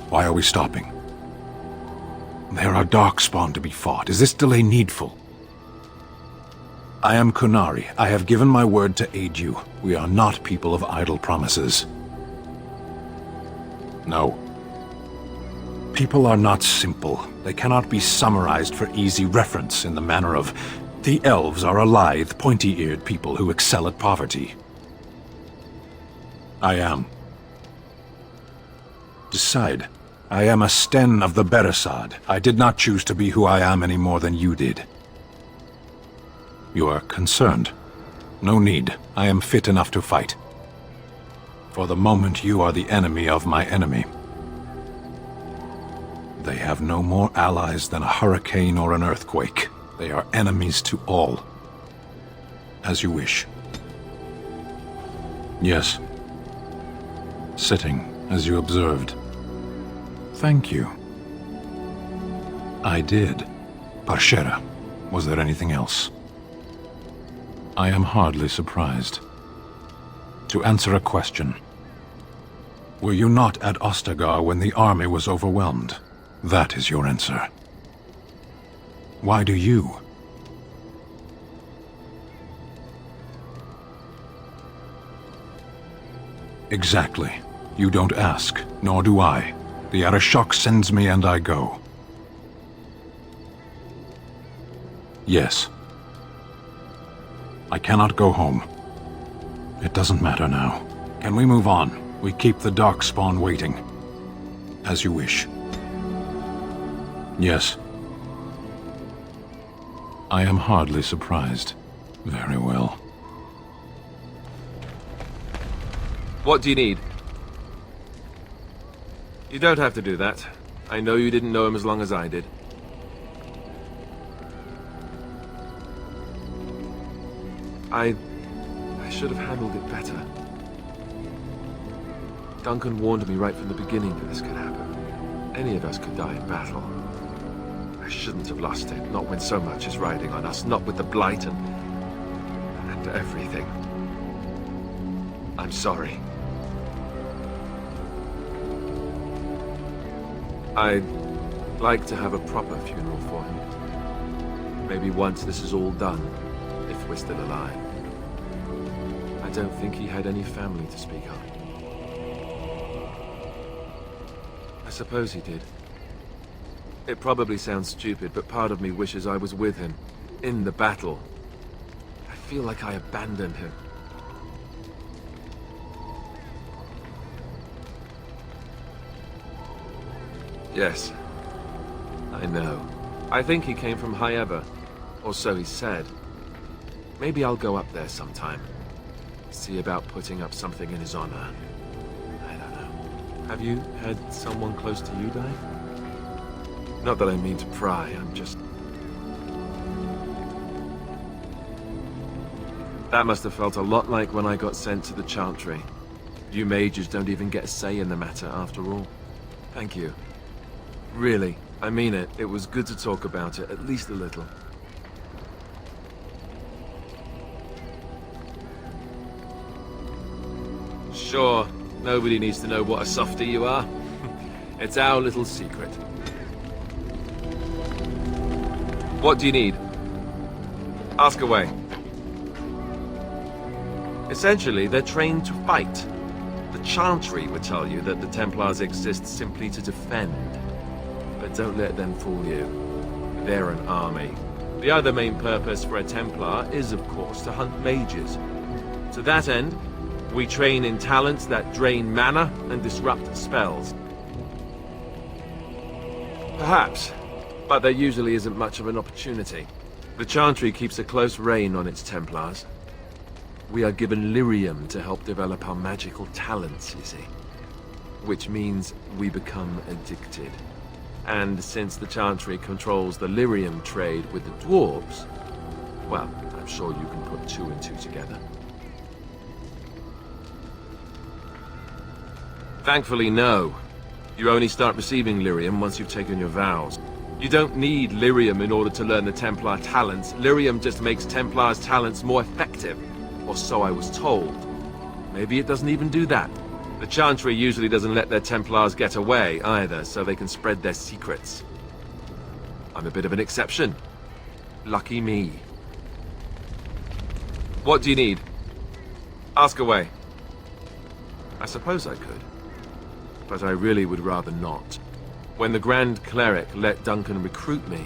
Why are we stopping? There are Darkspawn to be fought. Is this delay needful? I am Qunari. I have given my word to aid you. We are not people of idle promises. No. People are not simple. They cannot be summarized for easy reference in the manner of, the elves are a lithe, pointy-eared people who excel at poverty. I am. Decide. I am a Sten of the Beresad. I did not choose to be who I am any more than you did. You are concerned. No need. I am fit enough to fight. For the moment, you are the enemy of my enemy. They have no more allies than a hurricane or an earthquake. They are enemies to all. As you wish. Yes. Sitting, as you observed. Thank you. I did. Parshera. Was there anything else? I am hardly surprised. To answer a question. Were you not at Ostagar when the army was overwhelmed? That is your answer. Why do you? Exactly. You don't ask, nor do I. The Arishok sends me and I go. Yes. I cannot go home. It doesn't matter now. Can we move on? We keep the Darkspawn waiting. As you wish. Yes. I am hardly surprised. Very well. What do you need? You don't have to do that. I know you didn't know him as long as I did. I should have handled it better. Duncan warned me right from the beginning that this could happen. Any of us could die in battle. I shouldn't have lost it, not when so much is riding on us, not with the Blight and everything. I'm sorry. I'd like to have a proper funeral for him. Maybe once this is all done, if we're still alive. I don't think he had any family to speak of. I suppose he did. It probably sounds stupid, but part of me wishes I was with him, in the battle. I feel like I abandoned him. Yes, I know. I think he came from Hyeva, or so he said. Maybe I'll go up there sometime. See about putting up something in his honor. I don't know. Have you had someone close to you die? Not that I mean to pry, I'm just... That must have felt a lot like when I got sent to the Chantry. You mages don't even get a say in the matter after all. Thank you. Really, I mean it. It was good to talk about it, at least a little. Sure, nobody needs to know what a softy you are. It's our little secret. What do you need? Ask away. Essentially, they're trained to fight. The Chantry would tell you that the Templars exist simply to defend. But don't let them fool you. They're an army. The other main purpose for a Templar is, of course, to hunt mages. To that end, we train in talents that drain mana and disrupt spells. Perhaps, but there usually isn't much of an opportunity. The Chantry keeps a close rein on its Templars. We are given lyrium to help develop our magical talents, you see. Which means we become addicted. And since the Chantry controls the lyrium trade with the dwarves, well, I'm sure you can put two and two together. Thankfully, no. You only start receiving lyrium once you've taken your vows. You don't need lyrium in order to learn the Templar talents. Lyrium just makes Templars' talents more effective. Or so I was told. Maybe it doesn't even do that. The Chantry usually doesn't let their Templars get away either, so they can spread their secrets. I'm a bit of an exception. Lucky me. What do you need? Ask away. I suppose I could, but I really would rather not. When the Grand Cleric let Duncan recruit me,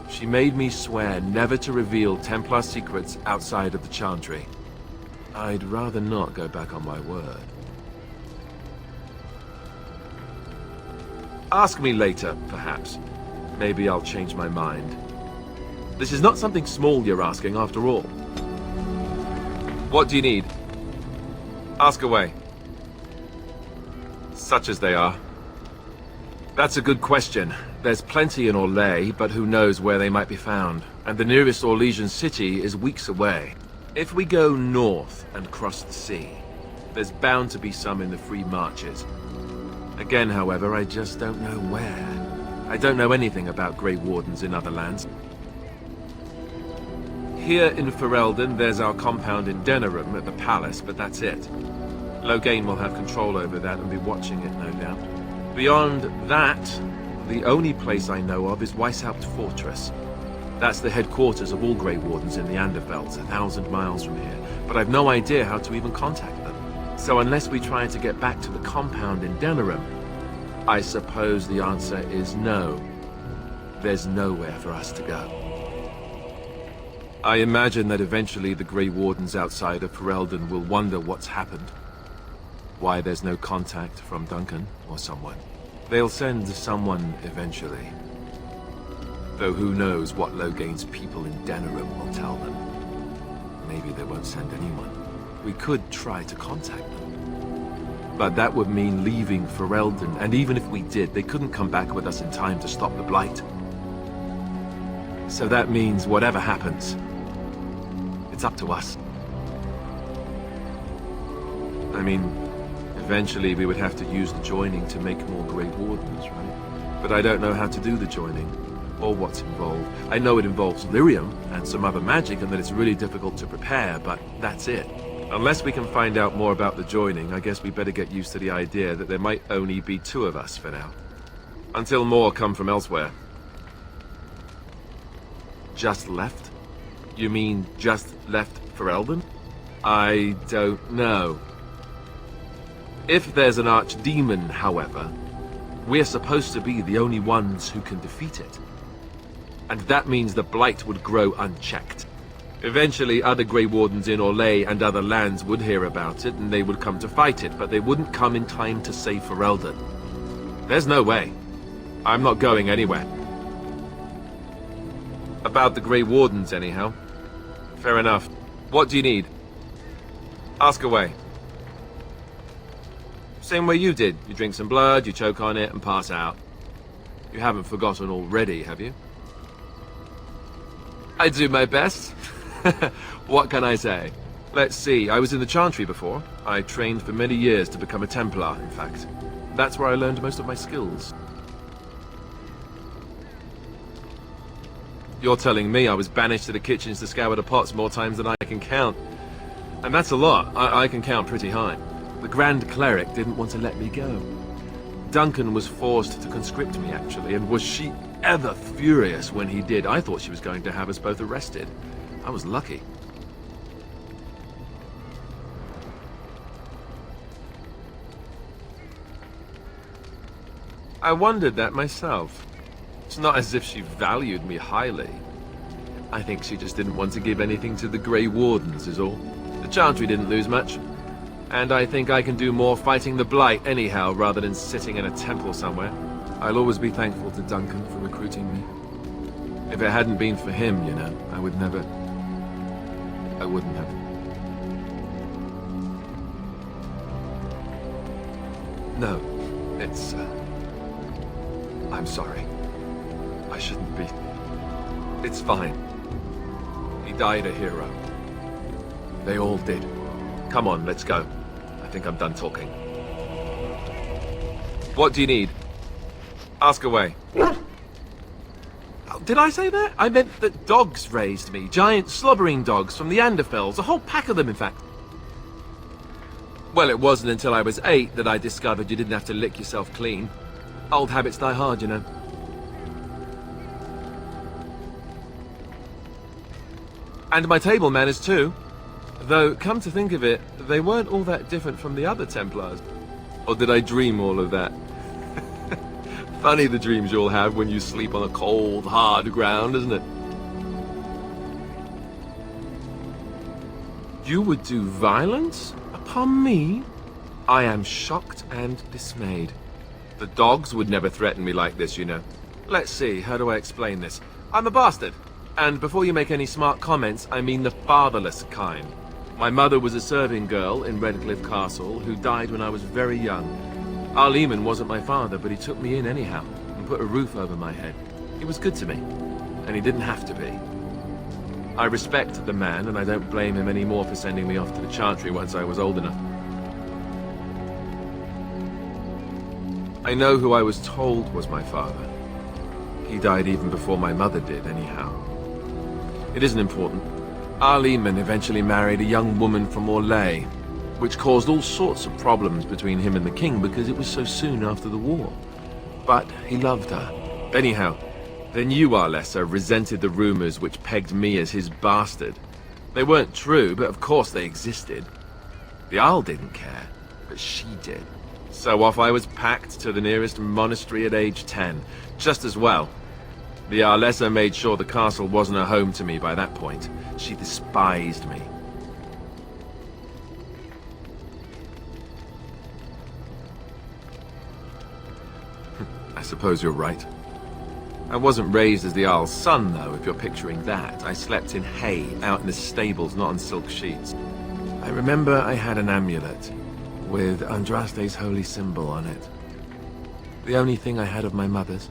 she made me swear never to reveal Templar secrets outside of the Chantry. I'd rather not go back on my word. Ask me later, perhaps. Maybe I'll change my mind. This is not something small you're asking, after all. What do you need? Ask away. Such as they are. That's a good question. There's plenty in Orlais, but who knows where they might be found. And the nearest Orlesian city is weeks away. If we go north and cross the sea, there's bound to be some in the Free Marches. Again, however, I just don't know where. I don't know anything about Grey Wardens in other lands. Here in Ferelden, there's our compound in Denerim at the palace, but that's it. Loghain will have control over that and be watching it, no doubt. Beyond that, the only place I know of is Weishaupt Fortress. That's the headquarters of all Grey Wardens in the Anderfelds, 1,000 miles from here, but I've no idea how to even contact them. So unless we try to get back to the compound in Denerim, I suppose the answer is no. There's nowhere for us to go. I imagine that eventually the Grey Wardens outside of Ferelden will wonder what's happened. Why there's no contact from Duncan or someone. They'll send someone eventually. Though who knows what Loghain's people in Denerim will tell them. Maybe they won't send anyone. We could try to contact them. But that would mean leaving Ferelden, and even if we did, they couldn't come back with us in time to stop the Blight. So that means whatever happens, it's up to us. I mean, eventually we would have to use the joining to make more Grey Wardens, right? But I don't know how to do the joining, or what's involved. I know it involves lyrium and some other magic, and that it's really difficult to prepare, but that's it. Unless we can find out more about the joining, I guess we better get used to the idea that there might only be 2 of us for now. Until more come from elsewhere. Just left? You mean just left Ferelden? I don't know. If there's an archdemon, however, we're supposed to be the only ones who can defeat it. And that means the Blight would grow unchecked. Eventually, other Grey Wardens in Orlais and other lands would hear about it, and they would come to fight it, but they wouldn't come in time to save Ferelden. There's no way. I'm not going anywhere. About the Grey Wardens, anyhow. Fair enough. What do you need? Ask away. Same way you did. You drink some blood, you choke on it, and pass out. You haven't forgotten already, have you? I do my best. What can I say? Let's see, I was in the Chantry before. I trained for many years to become a Templar, in fact. That's where I learned most of my skills. You're telling me I was banished to the kitchens to scour the pots more times than I can count. And that's a lot. I can count pretty high. The Grand Cleric didn't want to let me go. Duncan was forced to conscript me, actually, and was she ever furious when he did. I thought she was going to have us both arrested. I was lucky. I wondered that myself. It's not as if she valued me highly. I think she just didn't want to give anything to the Grey Wardens, is all. The Chantry didn't lose much. And I think I can do more fighting the Blight anyhow, rather than sitting in a temple somewhere. I'll always be thankful to Duncan for recruiting me. If it hadn't been for him, you know, I wouldn't have. No, it's, I'm sorry. I shouldn't be. It's fine. He died a hero. They all did. Come on, let's go. I think I'm done talking. What do you need? Ask away. Oh, did I say that? I meant that dogs raised me. Giant slobbering dogs from the Anderfelds. A whole pack of them, in fact. Well, it wasn't until I was 8 that I discovered you didn't have to lick yourself clean. Old habits die hard, you know. And my table manners too. Though, come to think of it, they weren't all that different from the other Templars. Or did I dream all of that? Funny the dreams you'll have when you sleep on a cold, hard ground, isn't it? You would do violence upon me? I am shocked and dismayed. The dogs would never threaten me like this, you know. Let's see, how do I explain this? I'm a bastard. And before you make any smart comments, I mean the fatherless kind. My mother was a serving girl in Redcliffe Castle who died when I was very young. Al Eamon wasn't my father, but he took me in anyhow and put a roof over my head. He was good to me, and he didn't have to be. I respect the man, and I don't blame him anymore for sending me off to the Chantry once I was old enough. I know who I was told was my father. He died even before my mother did, anyhow. It isn't important. Al Eamon eventually married a young woman from Orlais, which caused all sorts of problems between him and the king because it was so soon after the war. But he loved her. Anyhow, the new Arlessa resented the rumors which pegged me as his bastard. They weren't true, but of course they existed. The Arl didn't care, but she did. So off I was packed to the nearest monastery at age 10. Just as well. The Arlessa made sure the castle wasn't a home to me by that point. She despised me. I suppose you're right. I wasn't raised as the Arl's son, though, if you're picturing that. I slept in hay, out in the stables, not on silk sheets. I remember I had an amulet with Andraste's holy symbol on it. The only thing I had of my mother's.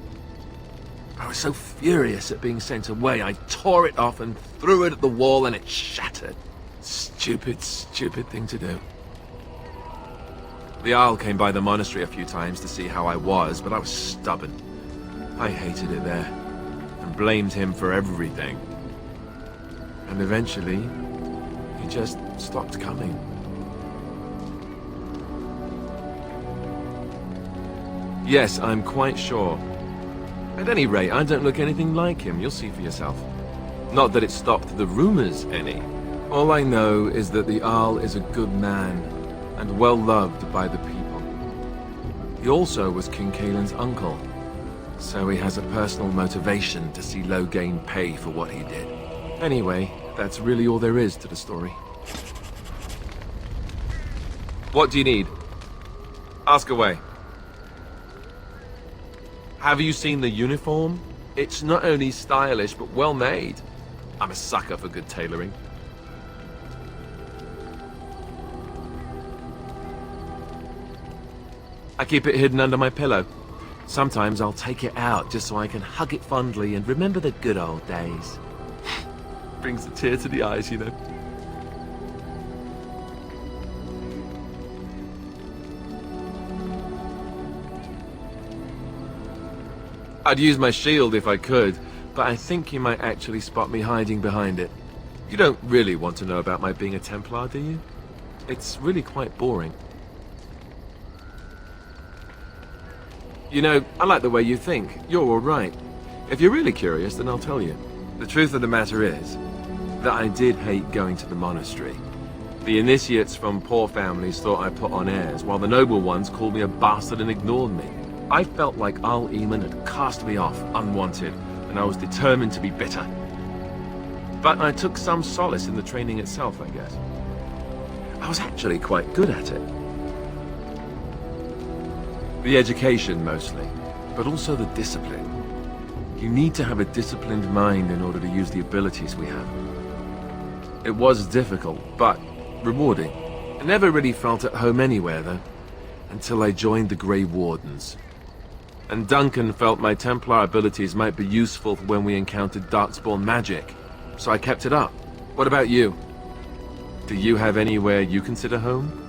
I was so furious at being sent away, I tore it off and threw it at the wall and it shattered. Stupid, stupid thing to do. The Arl came by the monastery a few times to see how I was, but I was stubborn. I hated it there, and blamed him for everything. And eventually, he just stopped coming. Yes, I'm quite sure. At any rate, I don't look anything like him, you'll see for yourself. Not that it stopped the rumors any. All I know is that the Arl is a good man, and well loved by the people. He also was King Cailan's uncle, so he has a personal motivation to see Loghain pay for what he did. Anyway, that's really all there is to the story. What do you need? Ask away. Have you seen the uniform? It's not only stylish, but well made. I'm a sucker for good tailoring. I keep it hidden under my pillow. Sometimes I'll take it out just so I can hug it fondly and remember the good old days. Brings a tear to the eyes, you know. I'd use my shield if I could, but I think you might actually spot me hiding behind it. You don't really want to know about my being a Templar, do you? It's really quite boring. You know, I like the way you think. You're all right. If you're really curious, then I'll tell you. The truth of the matter is that I did hate going to the monastery. The initiates from poor families thought I put on airs, while the noble ones called me a bastard and ignored me. I felt like Al Eamon had cast me off, unwanted, and I was determined to be bitter. But I took some solace in the training itself, I guess. I was actually quite good at it. The education, mostly, but also the discipline. You need to have a disciplined mind in order to use the abilities we have. It was difficult, but rewarding. I never really felt at home anywhere, though, until I joined the Grey Wardens. And Duncan felt my Templar abilities might be useful for when we encountered Darkspawn magic, so I kept it up. What about you? Do you have anywhere you consider home?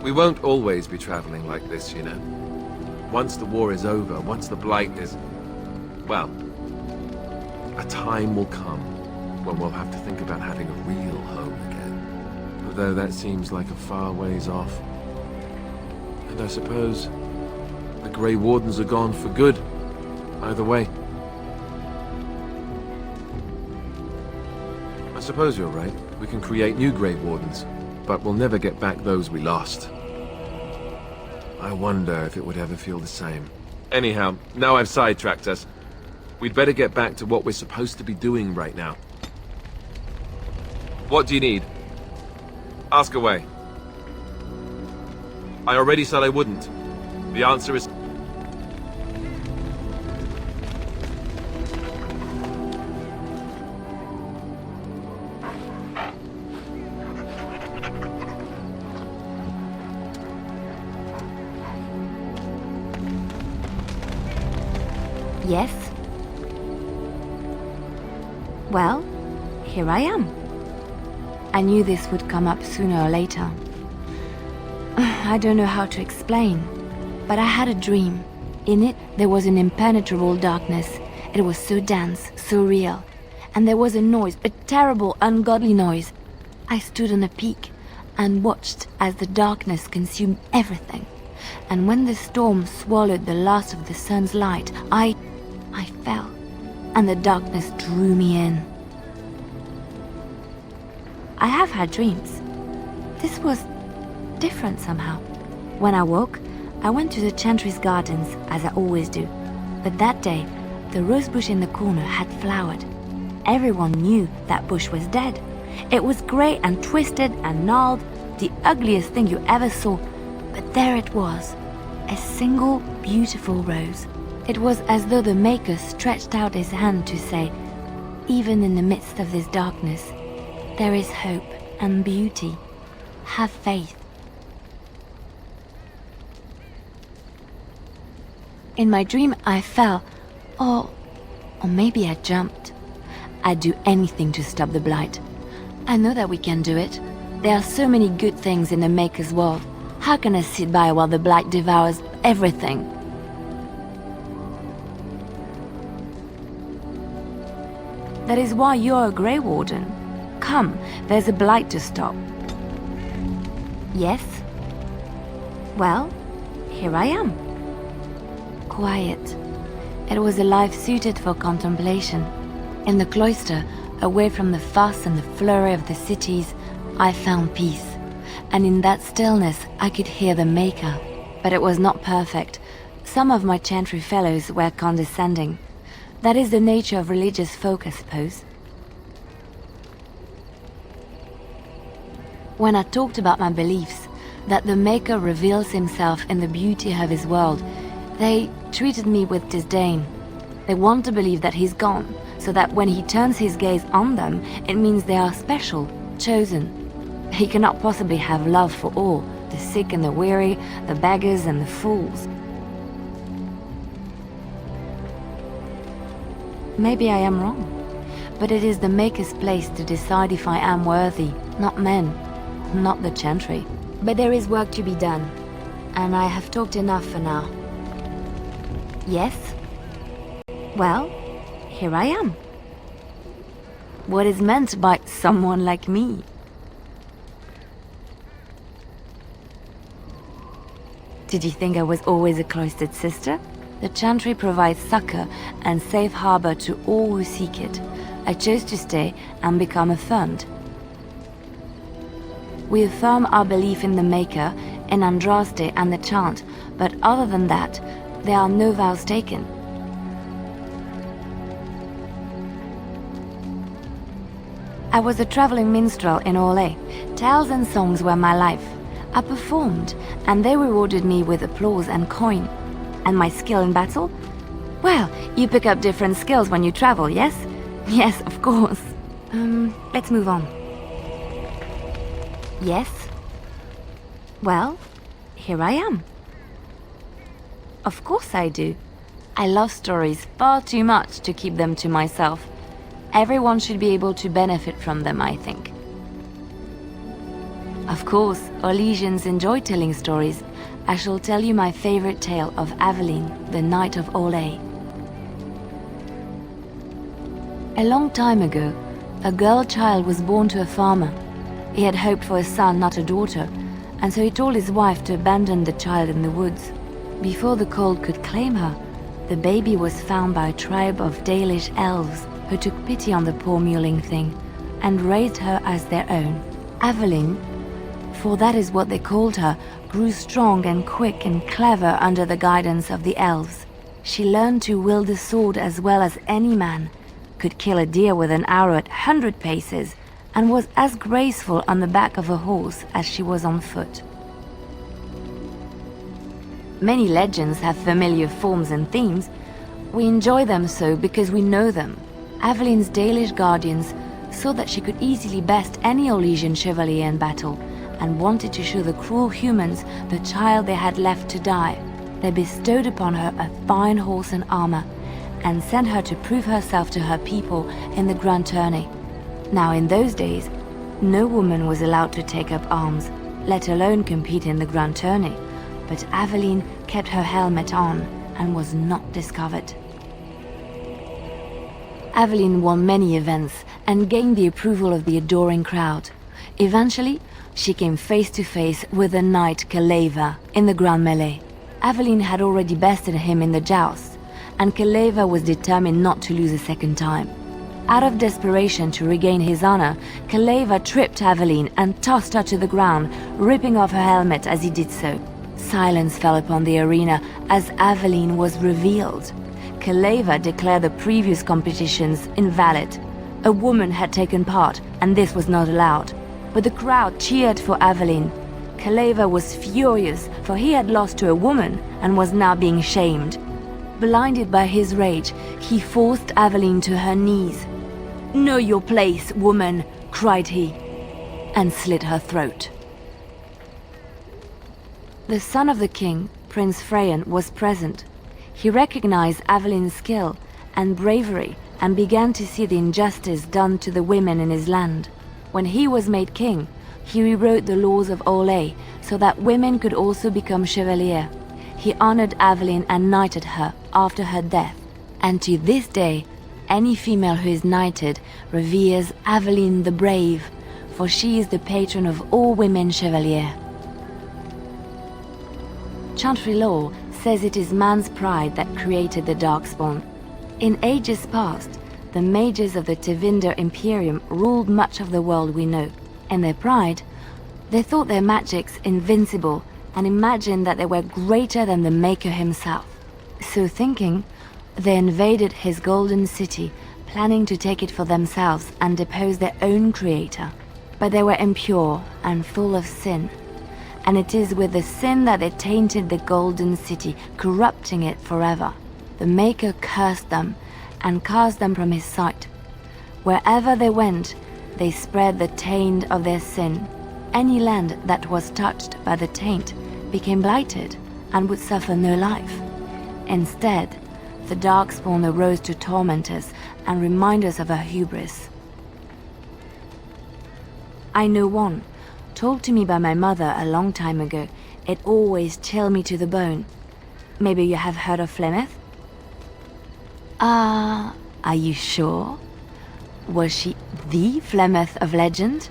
We won't always be traveling like this, you know. Once the war is over, once the Blight is... well, a time will come when we'll have to think about having a real home again. though that seems like a far ways off. And I suppose the Grey Wardens are gone for good, either way. I suppose you're right. We can create new Grey Wardens, but we'll never get back those we lost. I wonder if it would ever feel the same. Anyhow, now I've sidetracked us. We'd better get back to what we're supposed to be doing right now. What do you need? Ask away. I already said I wouldn't. The answer is... Yes? Well, here I am. I knew this would come up sooner or later. I don't know how to explain, but I had a dream. In it, there was an impenetrable darkness. It was so dense, so real. And there was a noise, a terrible, ungodly noise. I stood on a peak and watched as the darkness consumed everything. And when the storm swallowed the last of the sun's light, I fell, and the darkness drew me in. I have had dreams. This was different somehow. When I woke, I went to the Chantry's gardens, as I always do. But that day, the rose bush in the corner had flowered. Everyone knew that bush was dead. It was grey and twisted and gnarled, the ugliest thing you ever saw. But there it was, a single beautiful rose. It was as though the Maker stretched out his hand to say, even in the midst of this darkness, there is hope and beauty. Have faith. In my dream, I fell, or maybe I jumped. I'd do anything to stop the Blight. I know that we can do it. There are so many good things in the Maker's world. How can I sit by while the Blight devours everything? That is why you're a Grey Warden. Come, there's a Blight to stop. Yes? Well, here I am. Quiet. It was a life suited for contemplation. In the cloister, away from the fuss and the flurry of the cities, I found peace. And in that stillness, I could hear the Maker. But it was not perfect. Some of my Chantry fellows were condescending. That is the nature of religious folk, I suppose. When I talked about my beliefs, that the Maker reveals himself in the beauty of his world, they treated me with disdain. They want to believe that he's gone, so that when he turns his gaze on them, it means they are special, chosen. He cannot possibly have love for all, the sick and the weary, the beggars and the fools. Maybe I am wrong, but it is the Maker's place to decide if I am worthy, not men, not the Chantry. But there is work to be done, and I have talked enough for now. Yes? Well, here I am. What is meant by someone like me? Did you think I was always a cloistered sister? The Chantry provides succor and safe harbor to all who seek it. I chose to stay and become affirmed. We affirm our belief in the Maker, in Andraste and the chant, but other than that, there are no vows taken. I was a traveling minstrel in Orlais. Tales and songs were my life. I performed, and they rewarded me with applause and coin. And my skill in battle? Well, you pick up different skills when you travel, yes? Yes, of course. Let's move on. Yes? Well, here I am. Of course I do. I love stories far too much to keep them to myself. Everyone should be able to benefit from them, I think. Of course, Orlesians enjoy telling stories. I shall tell you my favorite tale of Aveline, the Knight of Orlais. A long time ago, a girl child was born to a farmer. He had hoped for a son, not a daughter, and so he told his wife to abandon the child in the woods. Before the cold could claim her, the baby was found by a tribe of Dalish elves who took pity on the poor mewling thing and raised her as their own. Aveline, for that is what they called her, grew strong and quick and clever under the guidance of the elves. She learned to wield the sword as well as any man, could kill a deer with an arrow at 100 paces, and was as graceful on the back of a horse as she was on foot. Many legends have familiar forms and themes. We enjoy them so because we know them. Aveline's Dalish guardians saw that she could easily best any Orlesian chevalier in battle, and wanted to show the cruel humans the child they had left to die. They bestowed upon her a fine horse and armor, and sent her to prove herself to her people in the Grand Tourney. Now in those days, no woman was allowed to take up arms, let alone compete in the Grand Tourney, but Aveline kept her helmet on and was not discovered. Aveline won many events and gained the approval of the adoring crowd. Eventually, she came face to face with the knight Kaleva in the Grand Melee. Aveline had already bested him in the joust, and Kaleva was determined not to lose a second time. Out of desperation to regain his honor, Kaleva tripped Aveline and tossed her to the ground, ripping off her helmet as he did so. Silence fell upon the arena as Aveline was revealed. Kaleva declared the previous competitions invalid. A woman had taken part, and this was not allowed. But the crowd cheered for Aveline. Kaleva was furious, for he had lost to a woman and was now being shamed. Blinded by his rage, he forced Aveline to her knees. "Know your place, woman," cried he, and slit her throat. The son of the king, Prince Freyan, was present. He recognized Aveline's skill and bravery and began to see the injustice done to the women in his land. When he was made king, he rewrote the laws of Orlais so that women could also become chevalier. He honored Aveline and knighted her after her death, and to this day, any female who is knighted reveres Aveline the Brave, for she is the patron of all women chevalier. Chantry lore says it is man's pride that created the Darkspawn. In ages past, the mages of the Tevinder Imperium ruled much of the world we know. In their pride, they thought their magics invincible and imagined that they were greater than the Maker himself. So thinking, they invaded his golden city, planning to take it for themselves and depose their own creator. But they were impure and full of sin, and it is with the sin that they tainted the golden city, corrupting it forever. The Maker cursed them and cast them from his sight. Wherever they went, they spread the taint of their sin. Any land that was touched by the taint became blighted and would suffer no life. Instead, the Darkspawn arose to torment us and remind us of our hubris. I know one, told to me by my mother a long time ago. It always chilled me to the bone. Maybe you have heard of Flemeth? Are you sure? Was she the Flemeth of legend?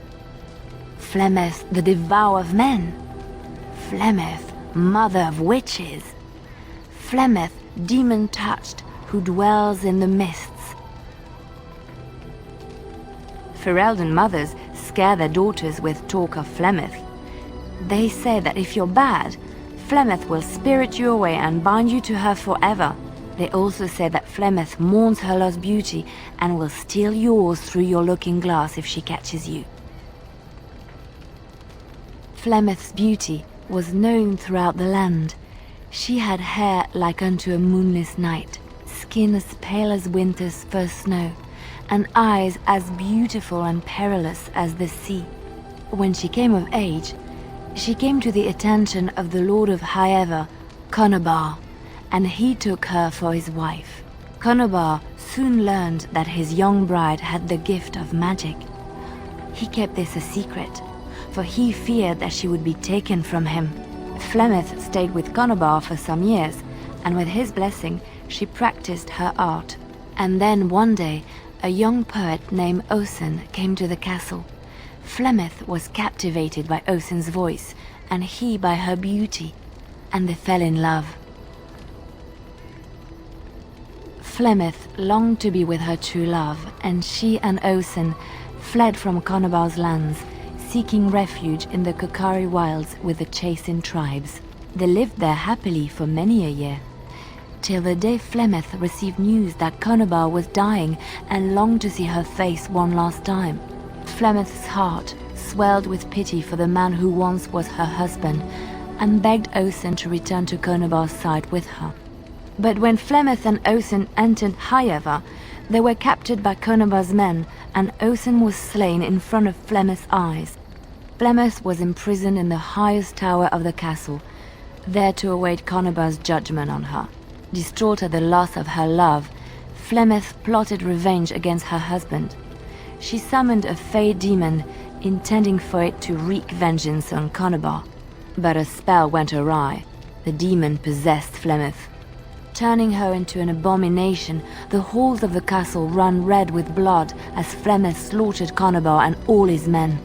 Flemeth, the devourer of men? Flemeth, mother of witches? Flemeth, demon-touched, who dwells in the mists? Ferelden mothers scare their daughters with talk of Flemeth. They say that if you're bad, Flemeth will spirit you away and bind you to her forever. They also say that Flemeth mourns her lost beauty and will steal yours through your looking glass if she catches you. Flemeth's beauty was known throughout the land. She had hair like unto a moonless night, skin as pale as winter's first snow, and eyes as beautiful and perilous as the sea. When she came of age, she came to the attention of the Lord of Highever, Conobar, and he took her for his wife. Conobar soon learned that his young bride had the gift of magic. He kept this a secret, for he feared that she would be taken from him. Flemeth stayed with Conobar for some years, and with his blessing, she practiced her art. And then one day, a young poet named Osen came to the castle. Flemeth was captivated by Osen's voice, and he by her beauty, and they fell in love. Flemeth longed to be with her true love, and she and Osen fled from Conobar's lands, seeking refuge in the Kokari wilds with the Chasing tribes. They lived there happily for many a year, till the day Flemeth received news that Conobar was dying and longed to see her face one last time. Flemeth's heart swelled with pity for the man who once was her husband, and begged Osen to return to Conobar's side with her. But when Flemeth and Osen entered Hayava, they were captured by Conobar's men, and Osen was slain in front of Flemeth's eyes. Flemeth was imprisoned in the highest tower of the castle, there to await Conobar's judgment on her. Distraught at the loss of her love, Flemeth plotted revenge against her husband. She summoned a fey demon, intending for it to wreak vengeance on Conobar. But a spell went awry. The demon possessed Flemeth. Turning her into an abomination, the halls of the castle ran red with blood as Flemeth slaughtered Conobar and all his men.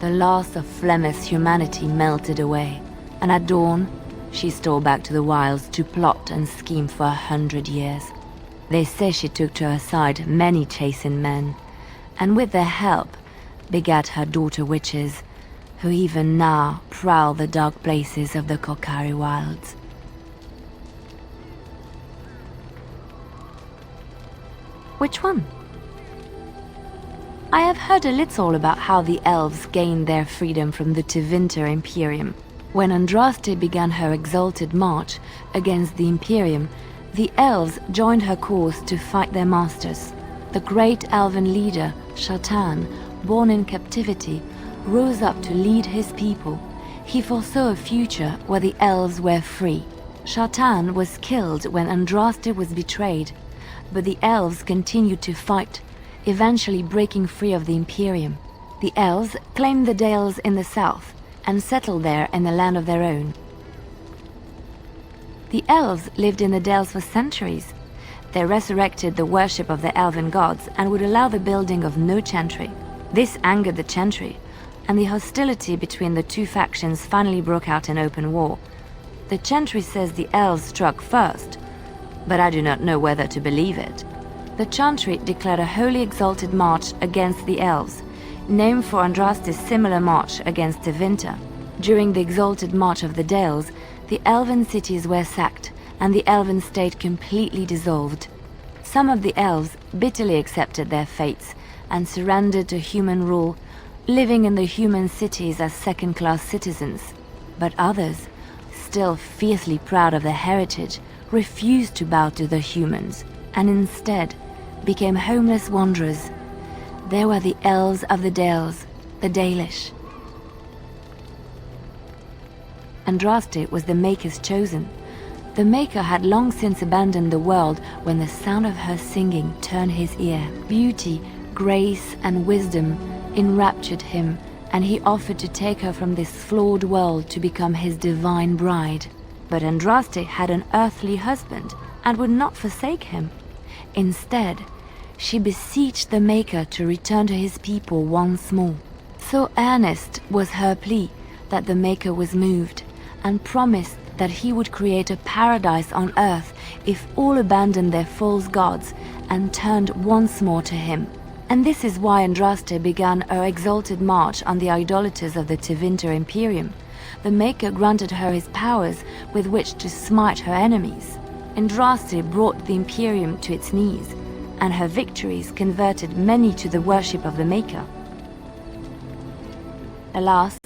The last of Flemeth's humanity melted away, and at dawn, she stole back to the wilds to plot and scheme for 100 years. They say she took to her side many Chasing men, and with their help, begat her daughter witches, who even now prowl the dark places of the Kokari wilds. Which one? I have heard a little about how the elves gained their freedom from the Tevinter Imperium. When Andraste began her exalted march against the Imperium, the elves joined her cause to fight their masters. The great elven leader, Shatan, born in captivity, rose up to lead his people. He foresaw a future where the elves were free. Shatan was killed when Andraste was betrayed, but the elves continued to fight, eventually breaking free of the Imperium. The elves claimed the Dales in the south and settled there in a land of their own. The elves lived in the Dales for centuries. They resurrected the worship of the elven gods and would allow the building of no chantry. This angered the chantry, and the hostility between the two factions finally broke out in open war. The chantry says the elves struck first, but I do not know whether to believe it. The chantry declared a holy exalted march against the elves, named for Andraste's similar march against Tevinter. During the exalted march of the Dales, the elven cities were sacked, and the elven state completely dissolved. Some of the elves bitterly accepted their fates and surrendered to human rule, living in the human cities as second-class citizens. But others, still fiercely proud of their heritage, refused to bow to the humans, and instead became homeless wanderers. They were the elves of the Dales, the Dalish. Andraste was the Maker's chosen. The Maker had long since abandoned the world when the sound of her singing turned his ear. Beauty, grace, and wisdom enraptured him, and he offered to take her from this flawed world to become his divine bride. But Andraste had an earthly husband and would not forsake him. Instead, she beseeched the Maker to return to his people once more. So earnest was her plea that the Maker was moved, and promised that he would create a paradise on earth if all abandoned their false gods and turned once more to him. And this is why Andraste began her exalted march on the idolaters of the Tevinter Imperium. The Maker granted her his powers with which to smite her enemies. Andraste brought the Imperium to its knees, and her victories converted many to the worship of the Maker. Alas,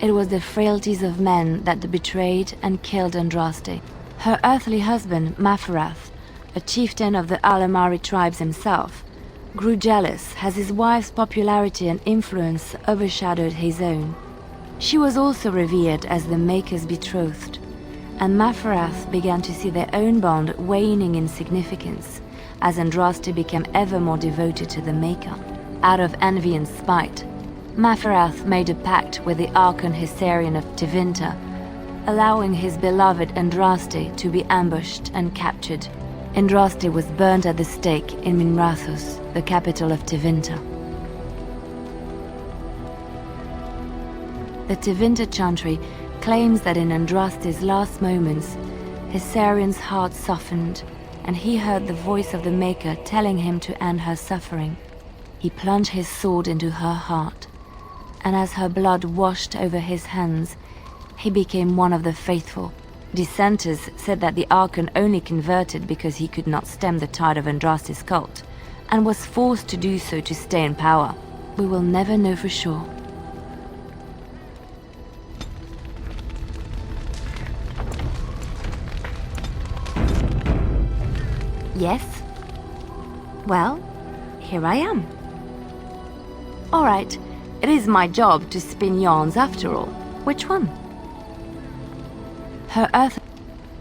it was the frailties of men that betrayed and killed Andraste. Her earthly husband, Maferath, a chieftain of the Alamari tribes himself, grew jealous as his wife's popularity and influence overshadowed his own. She was also revered as the Maker's betrothed, and Maferath began to see their own bond waning in significance as Andraste became ever more devoted to the Maker. Out of envy and spite, Maferath made a pact with the Archon Hysarian of Tevinter, allowing his beloved Andraste to be ambushed and captured. Andraste was burned at the stake in Minrathous, the capital of Tevinter. The Tevinter Chantry claims that in Andraste's last moments, Hessarion's heart softened, and he heard the voice of the Maker telling him to end her suffering. He plunged his sword into her heart, and as her blood washed over his hands, he became one of the faithful. Dissenters said that the Archon only converted because he could not stem the tide of Andraste's cult, and was forced to do so to stay in power. We will never know for sure. Yes? Well, here I am. All right, it is my job to spin yarns after all. Which one? Her earth...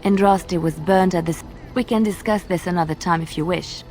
Andraste was burnt at this... We can discuss this another time if you wish.